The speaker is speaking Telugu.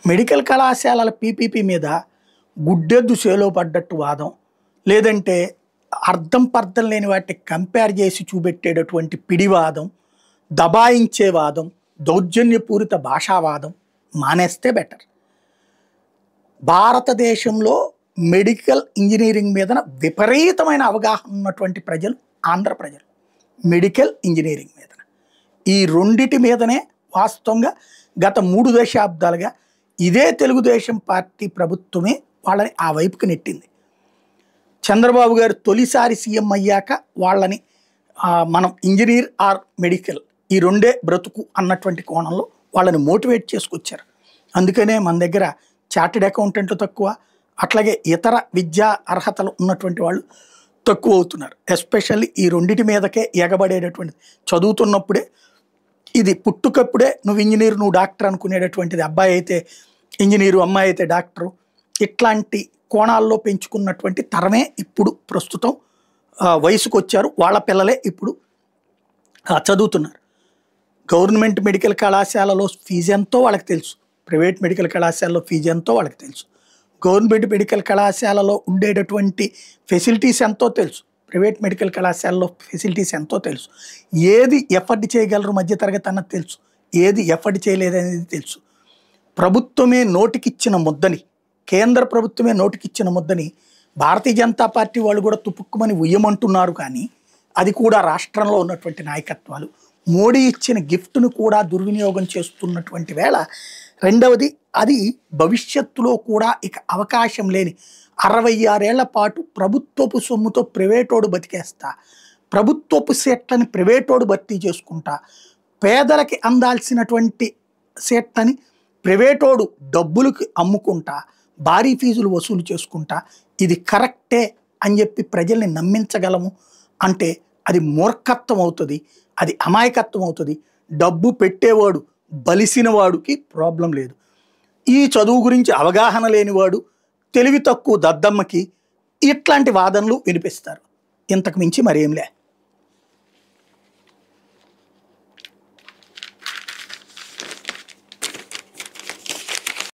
మెడికల్ కళాశాలల పీపీపీ మీద గుడ్డెద్దు చేలో పడ్డట్టు వాదం, లేదంటే అర్థం పర్థం లేని వాటిని కంపేర్ చేసి చూపెట్టేటటువంటి పిడివాదం, దబాయించే వాదం, దౌర్జన్యపూరిత భాషావాదం మానేస్తే బెటర్. భారతదేశంలో మెడికల్ ఇంజనీరింగ్ మీద విపరీతమైన అవగాహన ఉన్నటువంటి ప్రజలు ఆంధ్ర ప్రజలు. మెడికల్ ఇంజనీరింగ్ మీద ఈ రెండిటి మీదనే వాస్తవంగా గత 3 దశాబ్దాలుగా ఇదే తెలుగుదేశం పార్టీ ప్రభుత్వమే వాళ్ళని ఆ వైపుకి నెట్టింది. చంద్రబాబు గారు తొలిసారి సీఎం అయ్యాక వాళ్ళని మనం ఇంజనీర్ ఆర్ మెడికల్ ఈ రెండే బ్రతుకు అన్నటువంటి కోణంలో వాళ్ళని మోటివేట్ చేసుకొచ్చారు. అందుకనే మన దగ్గర చార్టెడ్ అకౌంటెంట్లు తక్కువ, అట్లాగే ఇతర విద్యా అర్హతలు ఉన్నటువంటి వాళ్ళు తక్కువ అవుతున్నారు. ఎస్పెషల్లీ ఈ రెండిటి మీదకే ఎగబడేటటువంటిది. చదువుతున్నప్పుడే ఇది పుట్టుకప్పుడే నువ్వు ఇంజనీర్ నువ్వు డాక్టర్ అనుకునేటటువంటిది. అబ్బాయి అయితే ఇంజనీరు, అమ్మాయి అయితే డాక్టరు, ఇట్లాంటి కోణాల్లో పెంచుకున్నటువంటి తరమే ఇప్పుడు ప్రస్తుతం వయసుకు వచ్చారు. వాళ్ళ పిల్లలే ఇప్పుడు చదువుతున్నారు. గవర్నమెంట్ మెడికల్ కళాశాలలో ఫీజు ఎంతో వాళ్ళకి తెలుసు, ప్రైవేట్ మెడికల్ కళాశాలలో ఫీజు ఎంతో వాళ్ళకి తెలుసు. గవర్నమెంట్ మెడికల్ కళాశాలలో ఉండేటటువంటి ఫెసిలిటీస్ ఎంతో తెలుసు, ప్రైవేట్ మెడికల్ కళాశాలలో ఫెసిలిటీస్ ఎంతో తెలుసు. ఏది ఎఫర్ట్ చేయగలరు మధ్యతరగతి అన్నది తెలుసు, ఏది ఎఫర్ట్ చేయలేదనేది తెలుసు. ప్రభుత్వమే నోటికిచ్చిన ముద్దని, కేంద్ర ప్రభుత్వమే నోటికిచ్చిన ముద్దని భారతీయ జనతా పార్టీ వాళ్ళు కూడా తుపుక్కుమని ఉయ్యమంటున్నారు. కానీ అది కూడా రాష్ట్రంలో ఉన్నటువంటి నాయకత్వాలు మోడీ ఇచ్చిన గిఫ్ట్ను కూడా దుర్వినియోగం చేస్తున్నటువంటి వేళ, రెండవది అది భవిష్యత్తులో కూడా ఇక అవకాశం లేని 66 ఏళ్ల పాటు ప్రభుత్వపు సొమ్ముతో ప్రైవేటోడు బతికేస్తా, ప్రభుత్వపు సీట్లని ప్రైవేటోడు భర్తీ చేసుకుంటా, పేదలకి అందాల్సినటువంటి సీట్లని ప్రైవేటోడు డబ్బులకి అమ్ముకుంటా, భారీ ఫీజులు వసూలు చేసుకుంటా, ఇది కరెక్టే అని చెప్పి ప్రజల్ని నమ్మించగలము అంటే అది మూర్ఖత్వం అవుతుంది, అది అమాయకత్వం అవుతుంది. డబ్బు పెట్టేవాడు బలిసిన వాడికి ప్రాబ్లం లేదు. ఈ చదువు గురించి అవగాహన లేనివాడు, తెలివి తక్కువ దద్దమ్మకి ఇట్లాంటి వాదనలు వినిపిస్తారు. ఇంతకు మించి మరేంలే.